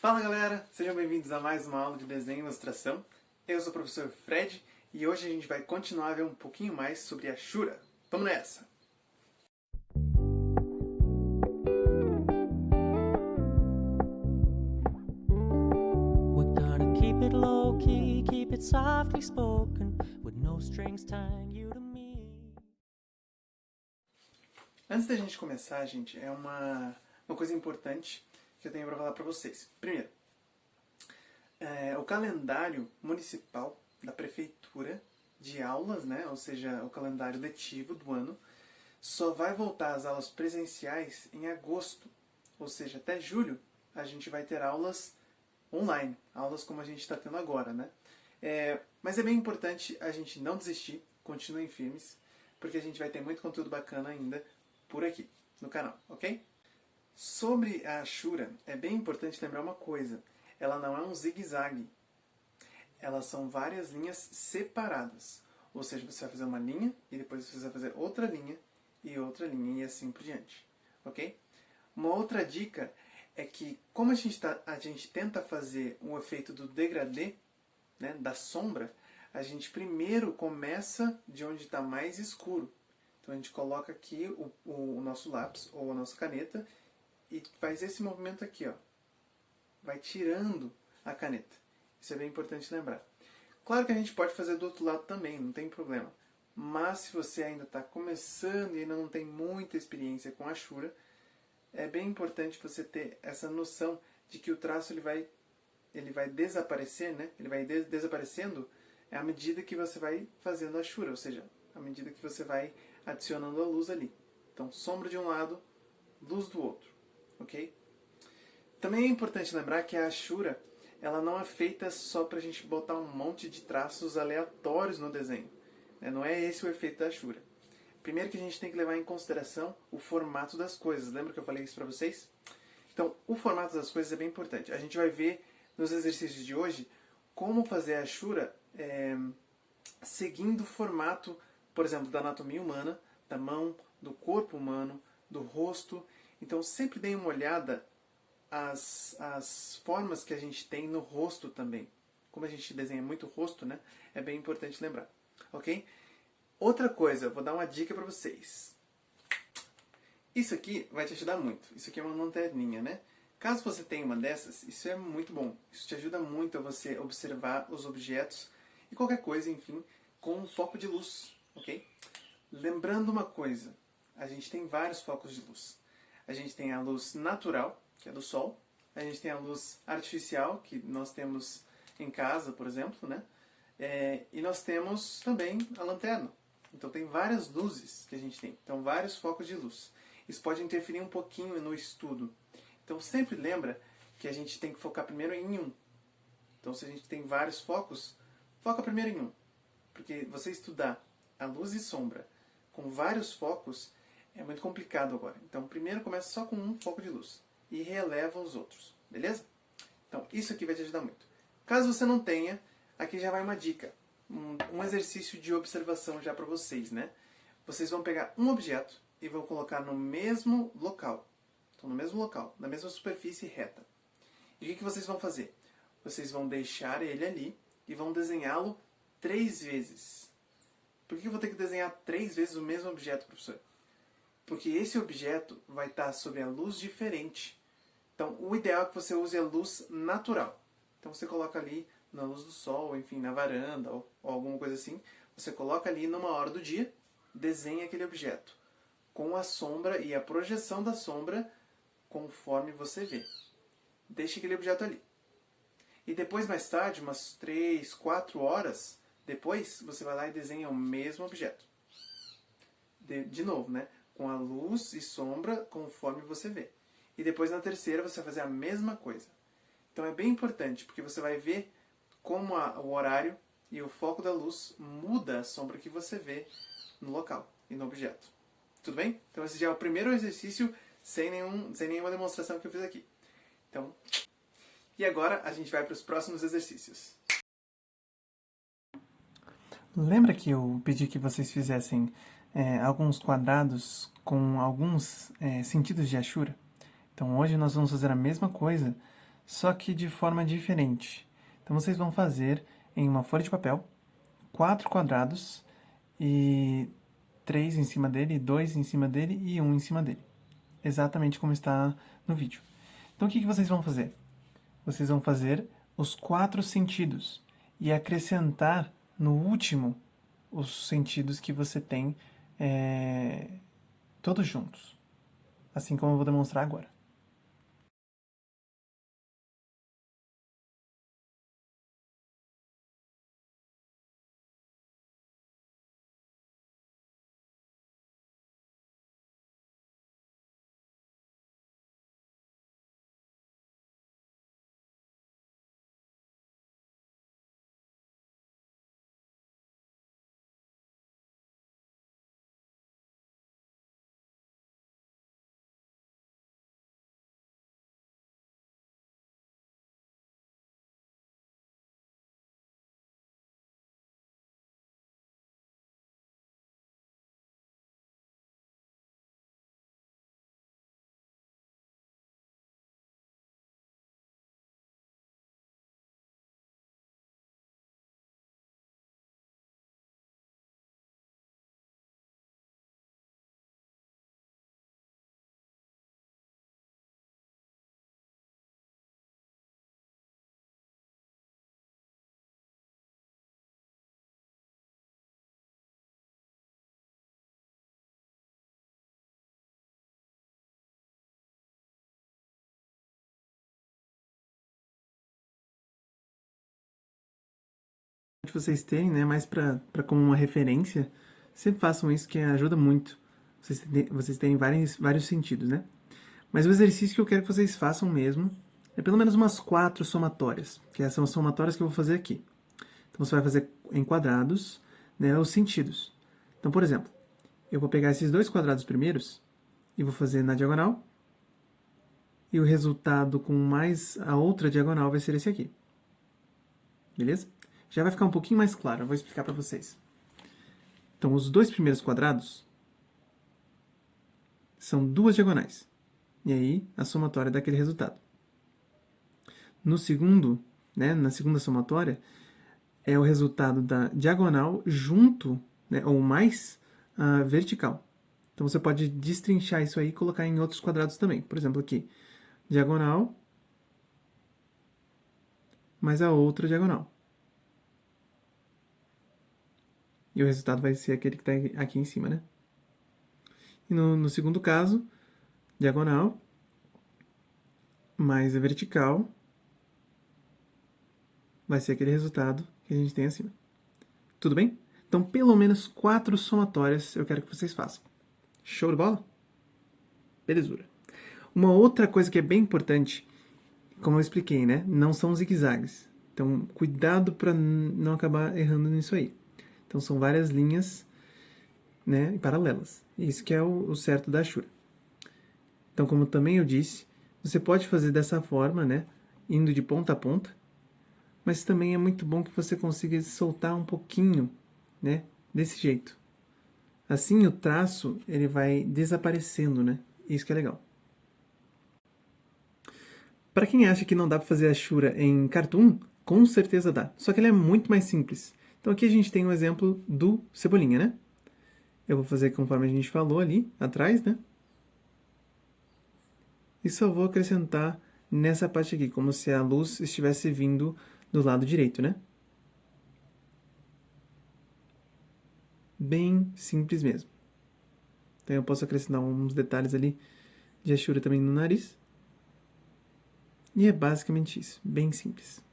Fala galera, sejam bem-vindos a mais uma aula de desenho e ilustração. Eu sou o professor Fred e hoje a gente vai continuar a ver um pouquinho mais sobre a Ashura. Vamos nessa! We're gonna keep it low-key, keep it softly spoken, with no strings tying you to me. Antes da gente começar, gente, é uma coisa importante que eu tenho para falar para vocês. Primeiro, o calendário municipal da prefeitura de aulas, né, ou seja, o calendário letivo do ano, só vai voltar às aulas presenciais em agosto, ou seja, até julho a gente vai ter aulas online, aulas como a gente está tendo agora, né? Mas é bem importante a gente não desistir, continuem firmes, porque a gente vai ter muito conteúdo bacana ainda por aqui no canal, ok? Sobre a Ashura, é bem importante lembrar uma coisa, ela não é um zigue-zague, elas são várias linhas separadas, ou seja, você vai fazer uma linha e depois você vai fazer outra linha e assim por diante, ok? Uma outra dica é que, como a gente tenta fazer um efeito do degradê, né, da sombra, a gente primeiro começa de onde está mais escuro. Então a gente coloca aqui o nosso lápis ou a nossa caneta e faz esse movimento aqui, ó. Vai tirando a caneta. Isso é bem importante lembrar. Claro que a gente pode fazer do outro lado também, não tem problema. Mas se você ainda está começando e ainda não tem muita experiência com a Ashura, é bem importante você ter essa noção de que o traço ele vai desaparecer, né? Ele vai desaparecendo à medida que você vai fazendo a Ashura, ou seja, à medida que você vai adicionando a luz ali. Então, sombra de um lado, luz do outro, ok? Também é importante lembrar que a Ashura ela não é feita só para a gente botar um monte de traços aleatórios no desenho. Não é esse o efeito da Ashura. Primeiro que a gente tem que levar em consideração o formato das coisas. Lembra que eu falei isso para vocês? Então, o formato das coisas é bem importante. A gente vai ver nos exercícios de hoje como fazer a Ashura seguindo o formato, por exemplo, da anatomia humana, da mão, do corpo humano, do rosto. Então, sempre deem uma olhada as formas que a gente tem no rosto também. Como a gente desenha muito rosto, né? É bem importante lembrar. Ok? Outra coisa, vou dar uma dica para vocês. Isso aqui vai te ajudar muito. Isso aqui é uma lanterninha, né? Caso você tenha uma dessas, isso é muito bom. Isso te ajuda muito a você observar os objetos e qualquer coisa, enfim, com um foco de luz, ok? Lembrando uma coisa, a gente tem vários focos de luz. A gente tem a luz natural, que é do sol. A gente tem a luz artificial, que nós temos em casa, por exemplo, né? E nós temos também a lanterna. Então tem várias luzes que a gente tem. Então vários focos de luz. Isso pode interferir um pouquinho no estudo. Então sempre lembra que a gente tem que focar primeiro em um. Então se a gente tem vários focos, foca primeiro em um. Porque você estudar a luz e sombra com vários focos é muito complicado agora. Então primeiro começa só com um foco de luz e reeleva os outros. Beleza? Então isso aqui vai te ajudar muito. Caso você não tenha, aqui já vai uma dica. Um exercício de observação já para vocês, né? Vocês vão pegar um objeto e vão colocar no mesmo local. Então, no mesmo local, na mesma superfície reta. E o que vocês vão fazer? Vocês vão deixar ele ali e vão desenhá-lo 3 vezes. Por que eu vou ter que desenhar 3 vezes o mesmo objeto, professor? Porque esse objeto vai estar sob a luz diferente. Então, o ideal é que você use a luz natural. Então, você coloca ali na luz do sol, enfim, na varanda ou alguma coisa assim. Você coloca ali numa hora do dia, desenha aquele objeto com a sombra e a projeção da sombra conforme você vê. Deixa aquele objeto ali. E depois, mais tarde, umas 3, 4 horas depois, você vai lá e desenha o mesmo objeto. De novo, né? Com a luz e sombra conforme você vê. E depois, na terceira, você vai fazer a mesma coisa. Então é bem importante, porque você vai ver como o horário e o foco da luz muda a sombra que você vê no local e no objeto. Tudo bem? Então esse já é o primeiro exercício sem nenhuma demonstração que eu fiz aqui. Então, e agora a gente vai para os próximos exercícios. Lembra que eu pedi que vocês fizessem alguns quadrados com alguns sentidos de Ashura? Então hoje nós vamos fazer a mesma coisa, só que de forma diferente. Então vocês vão fazer em uma folha de papel 4 quadrados e 3 em cima dele, 2 em cima dele e 1 em cima dele. Exatamente como está no vídeo. Então o que vocês vão fazer? Vocês vão fazer os 4 sentidos e acrescentar no último os sentidos que você tem todos juntos. Assim como eu vou demonstrar agora. De vocês terem, né, mais para como uma referência, sempre façam isso que ajuda muito. Vocês terem vários sentidos, né? Mas o exercício que eu quero que vocês façam mesmo é pelo menos umas 4 somatórias, que são as somatórias que eu vou fazer aqui. Então você vai fazer em quadrados, né, os sentidos. Então, por exemplo, eu vou pegar esses 2 quadrados primeiros e vou fazer na diagonal, e o resultado com mais a outra diagonal vai ser esse aqui. Beleza? Já vai ficar um pouquinho mais claro, eu vou explicar para vocês. Então, os 2 primeiros quadrados são 2 diagonais. E aí, a somatória dá aquele resultado. No segundo, né, na segunda somatória, é o resultado da diagonal junto, né, ou mais, a vertical. Então, você pode destrinchar isso aí e colocar em outros quadrados também. Por exemplo, aqui, diagonal mais a outra diagonal. E o resultado vai ser aquele que está aqui em cima, né? E no segundo caso, diagonal mais a vertical vai ser aquele resultado que a gente tem acima. Tudo bem? Então, pelo menos 4 somatórias eu quero que vocês façam. Show de bola? Belezura. Uma outra coisa que é bem importante, como eu expliquei, né? Não são zigue-zagues. Então, cuidado para não acabar errando nisso aí. Então, são várias linhas, né, paralelas. Isso que é o certo da Ashura. Então, como também eu disse, você pode fazer dessa forma, né, indo de ponta a ponta, mas também é muito bom que você consiga soltar um pouquinho, né, desse jeito. Assim, o traço, ele vai desaparecendo, né? Isso que é legal. Para quem acha que não dá para fazer a Ashura em Cartoon, com certeza dá. Só que ele é muito mais simples. Então aqui a gente tem um exemplo do Cebolinha, né? Eu vou fazer conforme a gente falou ali atrás, né? E só vou acrescentar nessa parte aqui, como se a luz estivesse vindo do lado direito, né? Bem simples mesmo. Então eu posso acrescentar uns detalhes ali de Ashura também no nariz. E é basicamente isso, bem simples.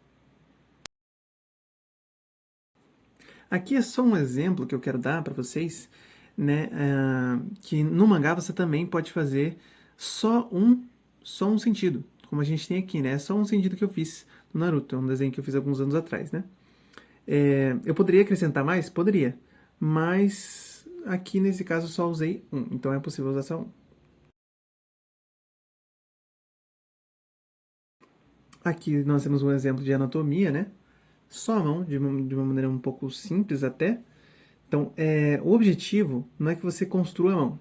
Aqui é só um exemplo que eu quero dar para vocês, né, que no mangá você também pode fazer só um sentido, como a gente tem aqui, né? É só um sentido que eu fiz no Naruto, é um desenho que eu fiz alguns anos atrás, né? Eu poderia acrescentar mais? Poderia, mas aqui nesse caso eu só usei um, então é possível usar só um. Aqui nós temos um exemplo de anatomia, né? Só a mão, de uma maneira um pouco simples até. Então, o objetivo não é que você construa a mão,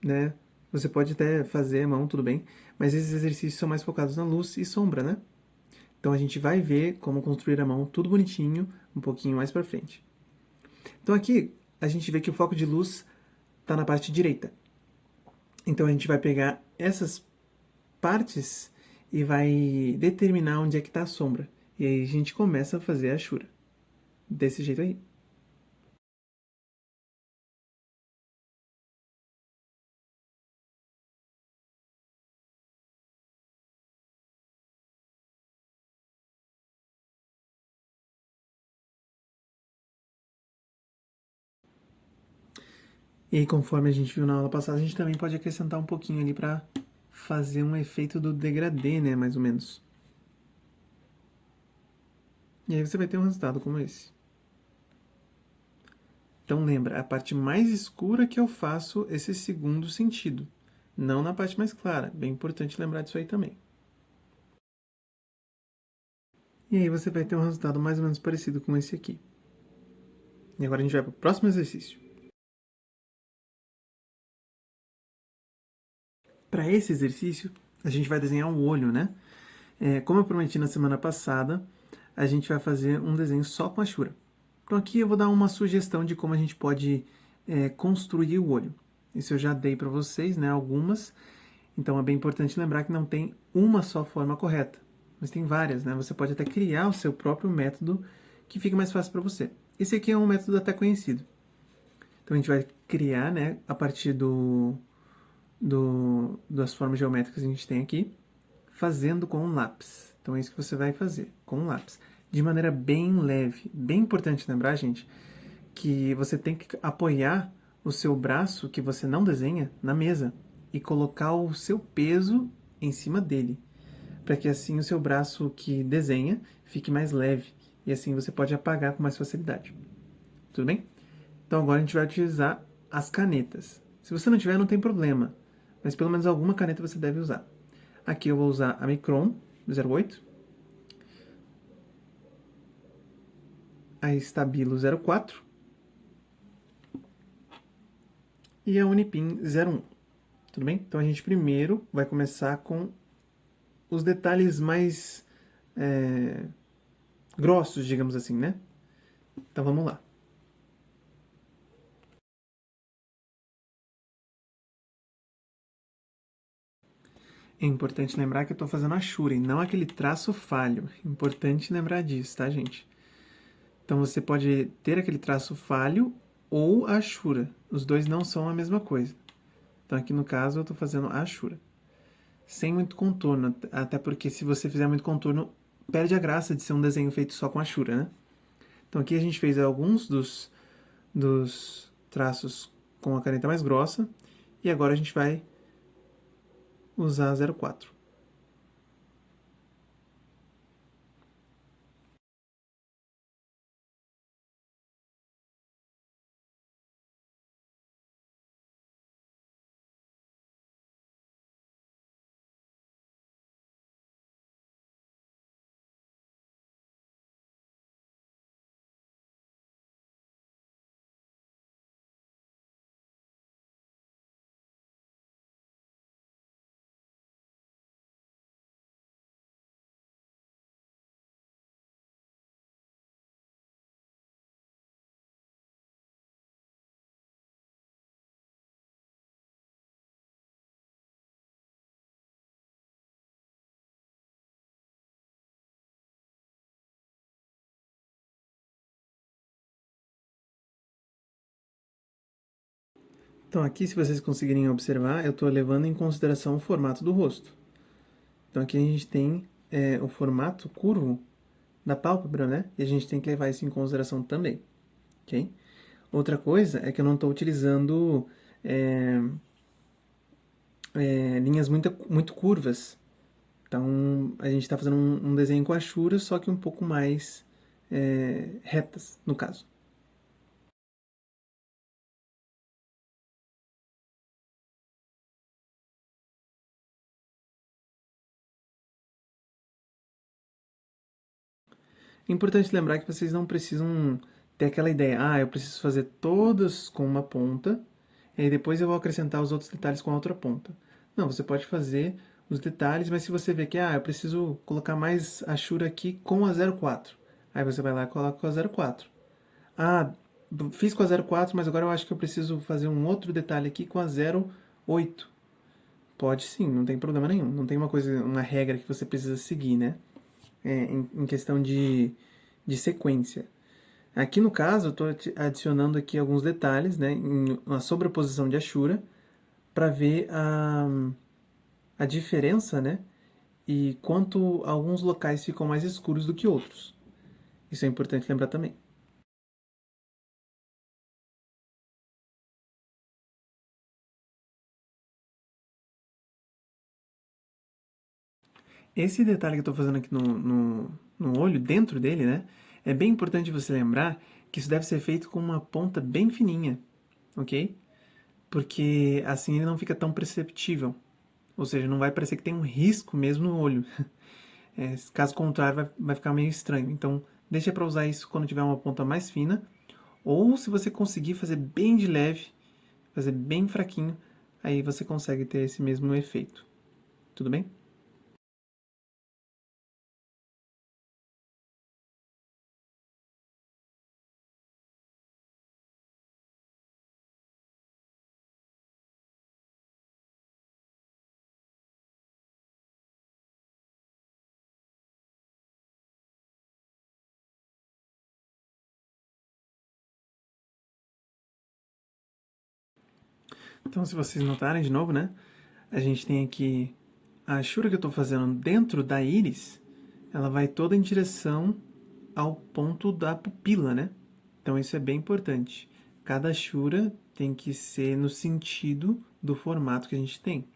né? Você pode até fazer a mão, tudo bem, mas esses exercícios são mais focados na luz e sombra, né? Então a gente vai ver como construir a mão tudo bonitinho um pouquinho mais para frente. Então aqui a gente vê que o foco de luz está na parte direita. Então a gente vai pegar essas partes e vai determinar onde é que está a sombra. E aí a gente começa a fazer a Ashura. Desse jeito aí. E aí, conforme a gente viu na aula passada, a gente também pode acrescentar um pouquinho ali para fazer um efeito do degradê, né, mais ou menos. E aí você vai ter um resultado como esse. Então lembra, a parte mais escura que eu faço esse segundo sentido, não na parte mais clara. Bem importante lembrar disso aí também. E aí você vai ter um resultado mais ou menos parecido com esse aqui. E agora a gente vai para o próximo exercício. Para esse exercício, a gente vai desenhar um olho, né? Como eu prometi na semana passada, a gente vai fazer um desenho só com a Ashura. Então aqui eu vou dar uma sugestão de como a gente pode construir o olho. Isso eu já dei para vocês, né, algumas. Então é bem importante lembrar que não tem uma só forma correta, mas tem várias, né? Você pode até criar o seu próprio método que fica mais fácil para você. Esse aqui é um método até conhecido. Então a gente vai criar, né, a partir das formas geométricas que a gente tem aqui, fazendo com um lápis. Então é isso que você vai fazer, com um lápis. De maneira bem leve. Bem importante lembrar, gente, que você tem que apoiar o seu braço que você não desenha na mesa e colocar o seu peso em cima dele, para que assim o seu braço que desenha fique mais leve e assim você pode apagar com mais facilidade. Tudo bem? Então agora a gente vai utilizar as canetas. Se você não tiver, não tem problema, mas pelo menos alguma caneta você deve usar. Aqui eu vou usar a Micron 08, a Stabilo 04 e a Unipin 01. Tudo bem? Então a gente primeiro vai começar com os detalhes mais grossos, digamos assim, né? Então vamos lá. É importante lembrar que eu estou fazendo a Ashura e não aquele traço falho. Importante lembrar disso, tá, gente? Então você pode ter aquele traço falho ou a Ashura. Os dois não são a mesma coisa. Então aqui no caso eu estou fazendo a Ashura. Sem muito contorno, até porque se você fizer muito contorno, perde a graça de ser um desenho feito só com a Ashura, né? Então aqui a gente fez alguns dos traços com a caneta mais grossa e agora a gente vai usar a 04. Então aqui, se vocês conseguirem observar, eu estou levando em consideração o formato do rosto. Então aqui a gente tem o formato curvo da pálpebra, né? E a gente tem que levar isso em consideração também, ok? Outra coisa é que eu não estou utilizando linhas muito curvas. Então a gente está fazendo um desenho com Ashura, só que um pouco mais retas, no caso. É importante lembrar que vocês não precisam ter aquela ideia, eu preciso fazer todas com uma ponta, e aí depois eu vou acrescentar os outros detalhes com a outra ponta. Não, você pode fazer os detalhes, mas se você vê que, eu preciso colocar mais Ashura aqui com a 04, aí você vai lá e coloca com a 04. Ah, fiz com a 04, mas agora eu acho que eu preciso fazer um outro detalhe aqui com a 08. Pode sim, não tem problema nenhum. Não tem uma regra que você precisa seguir, né? Em questão de sequência. Aqui no caso, eu estou adicionando aqui alguns detalhes, né? Em uma sobreposição de Ashura, para ver a diferença, né? E quanto alguns locais ficam mais escuros do que outros. Isso é importante lembrar também. Esse detalhe que eu estou fazendo aqui no olho, dentro dele, né? É bem importante você lembrar que isso deve ser feito com uma ponta bem fininha, ok? Porque assim ele não fica tão perceptível. Ou seja, não vai parecer que tem um risco mesmo no olho. Caso contrário, vai ficar meio estranho. Então, deixa para usar isso quando tiver uma ponta mais fina. Ou se você conseguir fazer bem de leve, fazer bem fraquinho, aí você consegue ter esse mesmo efeito. Tudo bem? Então, se vocês notarem de novo, né? A gente tem aqui a Ashura que eu estou fazendo dentro da íris, ela vai toda em direção ao ponto da pupila, né? Então isso é bem importante. Cada Ashura tem que ser no sentido do formato que a gente tem.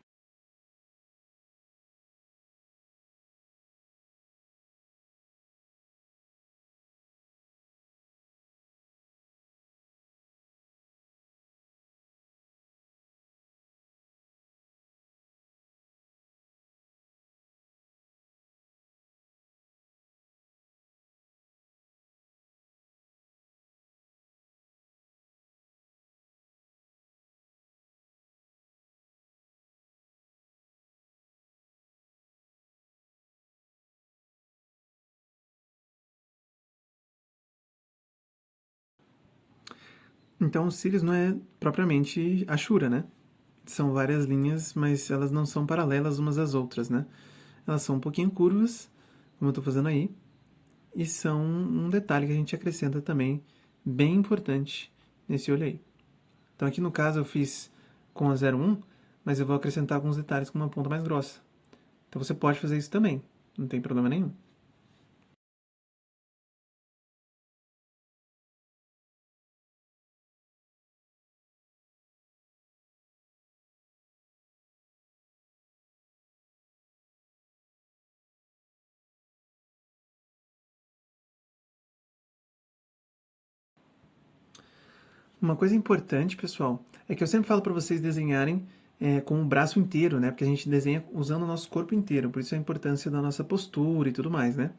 Então os cílios não é propriamente Ashura, né? São várias linhas, mas elas não são paralelas umas às outras, né? Elas são um pouquinho curvas, como eu estou fazendo aí, e são um detalhe que a gente acrescenta também, bem importante nesse olho aí. Então aqui no caso eu fiz com a 01, mas eu vou acrescentar alguns detalhes com uma ponta mais grossa. Então você pode fazer isso também, não tem problema nenhum. Uma coisa importante, pessoal, é que eu sempre falo para vocês desenharem com o braço inteiro, né? Porque a gente desenha usando o nosso corpo inteiro, por isso a importância da nossa postura e tudo mais, né?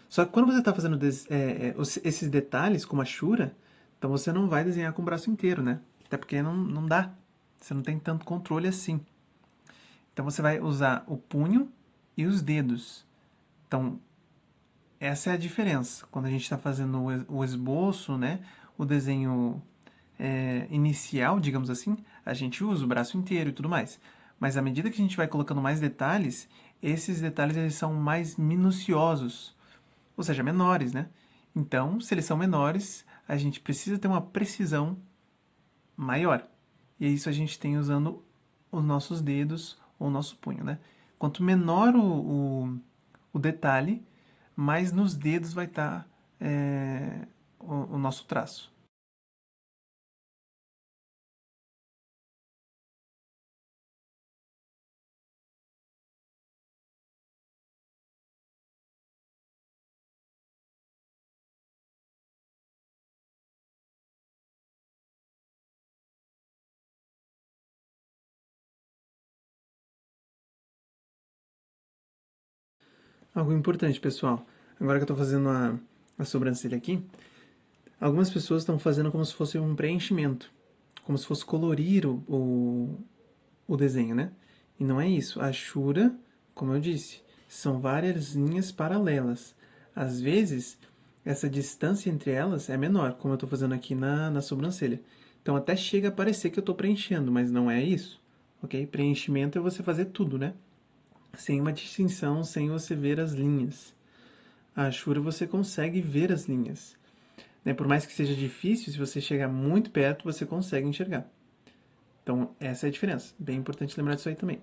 Só que quando você está fazendo esses detalhes, como a Shura, então você não vai desenhar com o braço inteiro, né? Até porque não dá. Você não tem tanto controle assim. Então você vai usar o punho e os dedos. Então, essa é a diferença. Quando a gente está fazendo o esboço, né? O desenho inicial, digamos assim, a gente usa o braço inteiro e tudo mais. Mas à medida que a gente vai colocando mais detalhes, esses detalhes eles são mais minuciosos, ou seja, menores, né? Então, se eles são menores, a gente precisa ter uma precisão maior. E isso a gente tem usando os nossos dedos ou o nosso punho, né? Quanto menor o detalhe, mais nos dedos vai estar o nosso traço. Algo importante, pessoal. Agora que eu estou fazendo a sobrancelha aqui, algumas pessoas estão fazendo como se fosse um preenchimento, como se fosse colorir o desenho, né? E não é isso. A Ashura como eu disse, são várias linhas paralelas. Às vezes, essa distância entre elas é menor, como eu estou fazendo aqui na sobrancelha. Então, até chega a parecer que eu estou preenchendo, mas não é isso, ok? Preenchimento é você fazer tudo, né? Sem uma distinção, sem você ver as linhas. A Ashura você consegue ver as linhas. Né? Por mais que seja difícil, se você chegar muito perto, você consegue enxergar. Então, essa é a diferença. Bem importante lembrar disso aí também.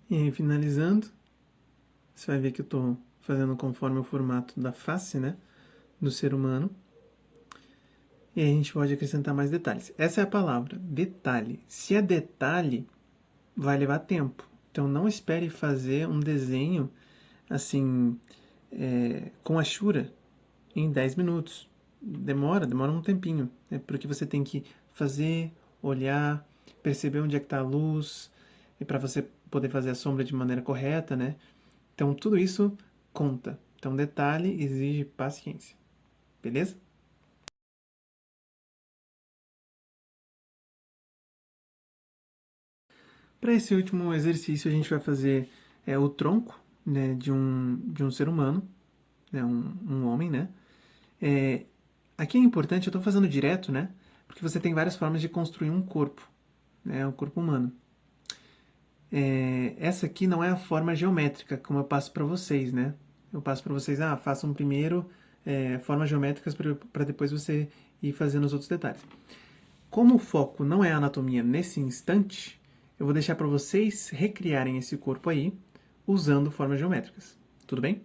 E aí, finalizando, você vai ver que eu estou fazendo conforme o formato da face, né? Do ser humano. E aí a gente pode acrescentar mais detalhes. Essa é a palavra, detalhe. Se é detalhe, vai levar tempo. Então não espere fazer um desenho assim com a Shura em 10 minutos. Demora um tempinho. Né? Porque você tem que fazer, olhar, perceber onde é que está a luz, e para você poder fazer a sombra de maneira correta, né? Então tudo isso conta. Então detalhe exige paciência. Beleza? Para esse último exercício, a gente vai fazer o tronco, né, de um ser humano, né, um homem, né? Aqui é importante, eu estou fazendo direto, né? Porque você tem várias formas de construir um corpo, né? O corpo humano. Essa aqui não é a forma geométrica, como eu passo para vocês, né? Eu passo para vocês, façam primeiro formas geométricas para depois você ir fazendo os outros detalhes. Como o foco não é a anatomia nesse instante, eu vou deixar para vocês recriarem esse corpo aí usando formas geométricas. Tudo bem?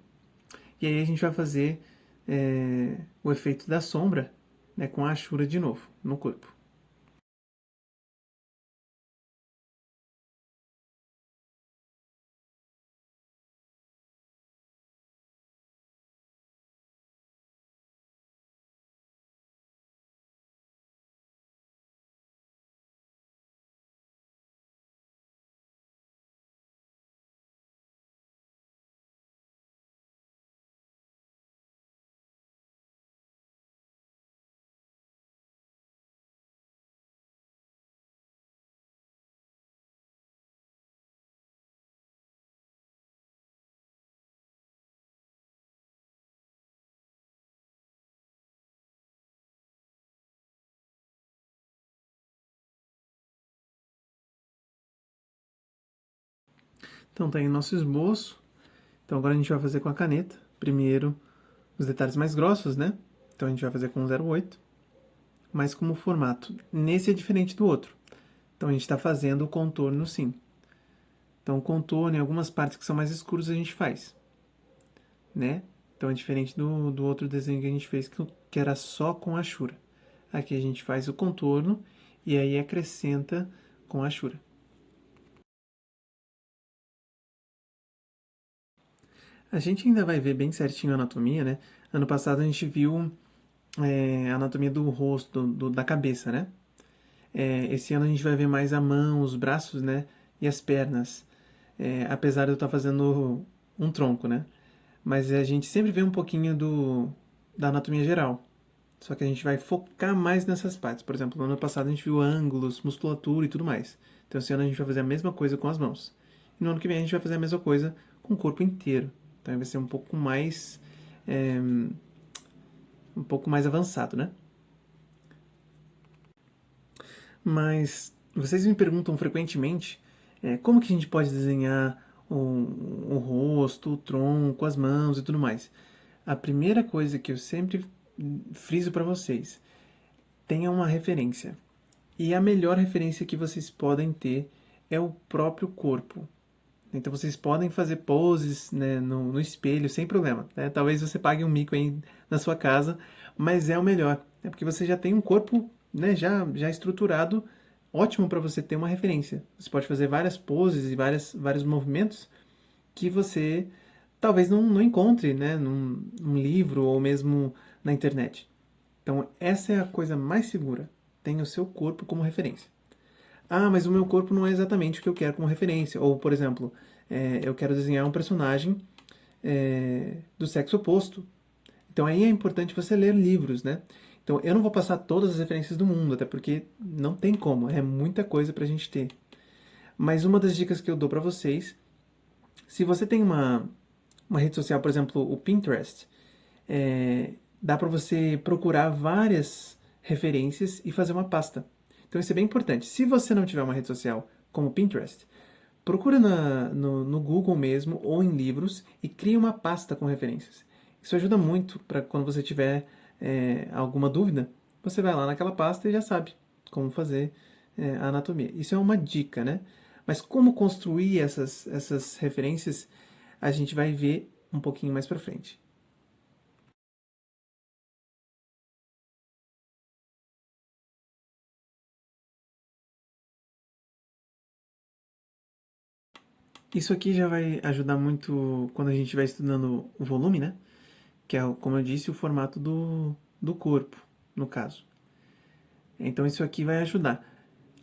E aí a gente vai fazer o efeito da sombra, né, com a Ashura de novo no corpo. Então tá aí o nosso esboço. Então agora a gente vai fazer com a caneta. Primeiro os detalhes mais grossos, né? Então a gente vai fazer com 0,8, mas como formato. Nesse é diferente do outro. Então a gente está fazendo o contorno sim. Então o contorno em algumas partes que são mais escuras a gente faz, né? Então é diferente do outro desenho que a gente fez que era só com a Ashura. Aqui a gente faz o contorno e aí acrescenta com a Ashura. A gente ainda vai ver bem certinho a anatomia, né? Ano passado a gente viu a anatomia do rosto, da cabeça, né? Esse ano a gente vai ver mais a mão, os braços, né? E as pernas. Apesar de eu estar fazendo um tronco, né? Mas a gente sempre vê um pouquinho da anatomia geral. Só que a gente vai focar mais nessas partes. Por exemplo, no ano passado a gente viu ângulos, musculatura e tudo mais. Então esse ano a gente vai fazer a mesma coisa com as mãos. E no ano que vem a gente vai fazer a mesma coisa com o corpo inteiro. Então vai ser um pouco mais avançado, né? Mas vocês me perguntam frequentemente como que a gente pode desenhar o rosto, o tronco, as mãos e tudo mais. A primeira coisa que eu sempre friso para vocês, tenha uma referência. E a melhor referência que vocês podem ter é o próprio corpo. Então vocês podem fazer poses, né, no espelho sem problema, né? Talvez você pague um mico aí na sua casa, mas é o melhor. É porque você já tem um corpo, né, já estruturado, ótimo para você ter uma referência. Você pode fazer várias poses e vários movimentos que você talvez não encontre, né, num livro ou mesmo na internet. Então essa é a coisa mais segura. Tenha o seu corpo como referência. Ah, mas o meu corpo não é exatamente o que eu quero como referência. Ou, por exemplo, eu quero desenhar um personagem do sexo oposto. Então aí é importante você ler livros, né? Então eu não vou passar todas as referências do mundo, até porque não tem como, é muita coisa pra gente ter. Mas uma das dicas que eu dou pra vocês, se você tem uma rede social, por exemplo, o Pinterest, dá pra você procurar várias referências e fazer uma pasta. Então isso é bem importante. Se você não tiver uma rede social como o Pinterest, procura no Google mesmo ou em livros e cria uma pasta com referências. Isso ajuda muito para quando você tiver alguma dúvida, você vai lá naquela pasta e já sabe como fazer a anatomia. Isso é uma dica, né? Mas como construir essas referências, a gente vai ver um pouquinho mais para frente. Isso aqui já vai ajudar muito quando a gente vai estudando o volume, né? Que é, como eu disse, o formato do corpo, no caso. Então isso aqui vai ajudar.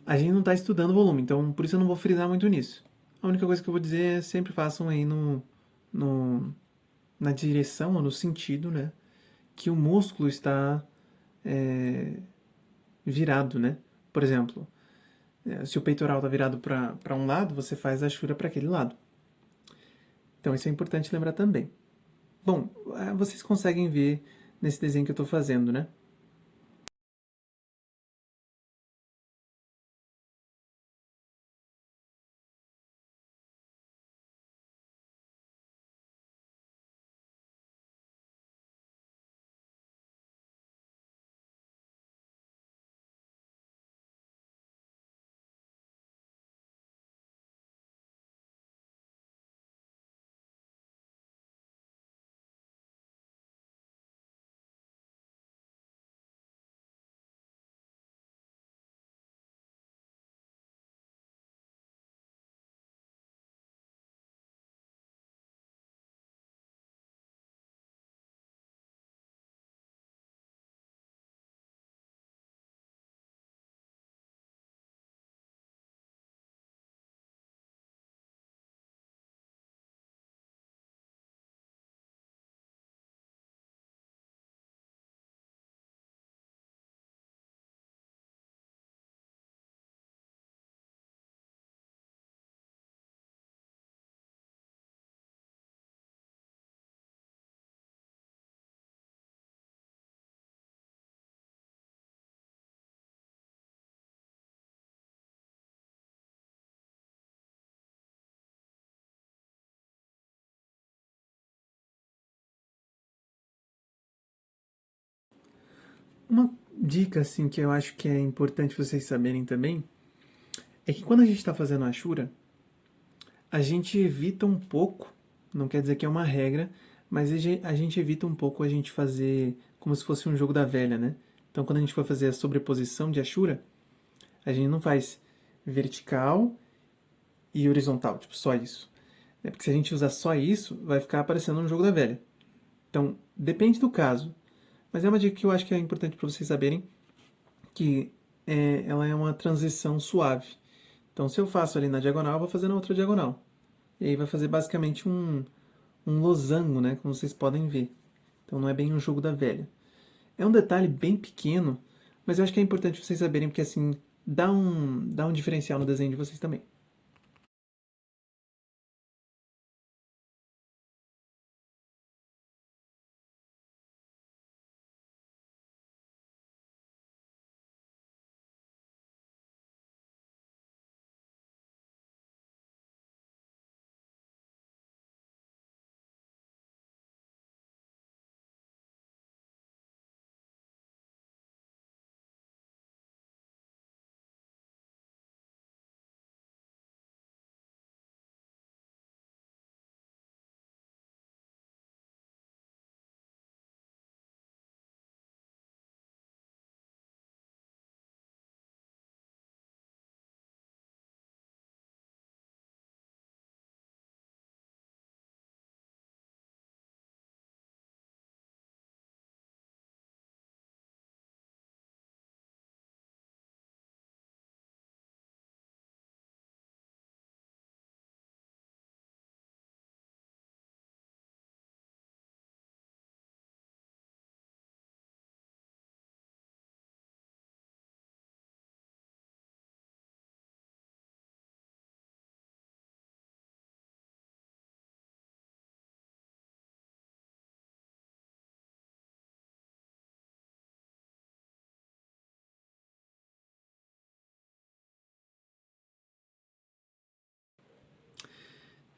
A gente não está estudando volume, então por isso eu não vou frisar muito nisso. A única coisa que eu vou dizer é sempre façam aí no, na direção ou no sentido, né? Que o músculo está virado, né? Por exemplo, se o peitoral está virado para um lado, você faz a Shura para aquele lado. Então isso é importante lembrar também. Bom, vocês conseguem ver nesse desenho que eu estou fazendo, né? Uma dica assim que eu acho que é importante vocês saberem também é que quando a gente está fazendo a Ashura, a gente evita um pouco, não quer dizer que é uma regra, mas a gente evita um pouco a gente fazer como se fosse um jogo da velha, né? Então quando a gente for fazer a sobreposição de Ashura, a gente não faz vertical e horizontal, tipo, só isso. Porque se a gente usar só isso, vai ficar aparecendo um jogo da velha. Então, depende do caso. Mas é uma dica que eu acho que é importante para vocês saberem, que ela é uma transição suave. Então, se eu faço ali na diagonal, eu vou fazer na outra diagonal. E aí vai fazer basicamente um losango, né? Como vocês podem ver. Então, não é bem um jogo da velha. É um detalhe bem pequeno, mas eu acho que é importante vocês saberem, porque assim, dá um diferencial no desenho de vocês também.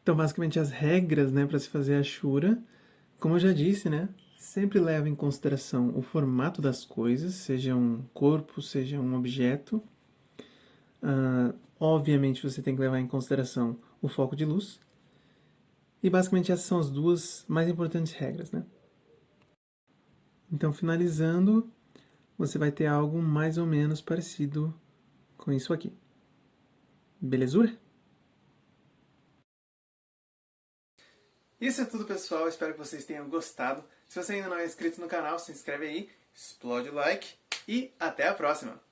Então, basicamente, as regras, né, para se fazer a Shura, como eu já disse, né, sempre leva em consideração o formato das coisas, seja um corpo, seja um objeto. Obviamente, você tem que levar em consideração o foco de luz. E, basicamente, essas são as duas mais importantes regras, né. Então, finalizando, você vai ter algo mais ou menos parecido com isso aqui. Belezura? Isso é tudo, pessoal. Espero que vocês tenham gostado. Se você ainda não é inscrito no canal, se inscreve aí, explode o like e até a próxima!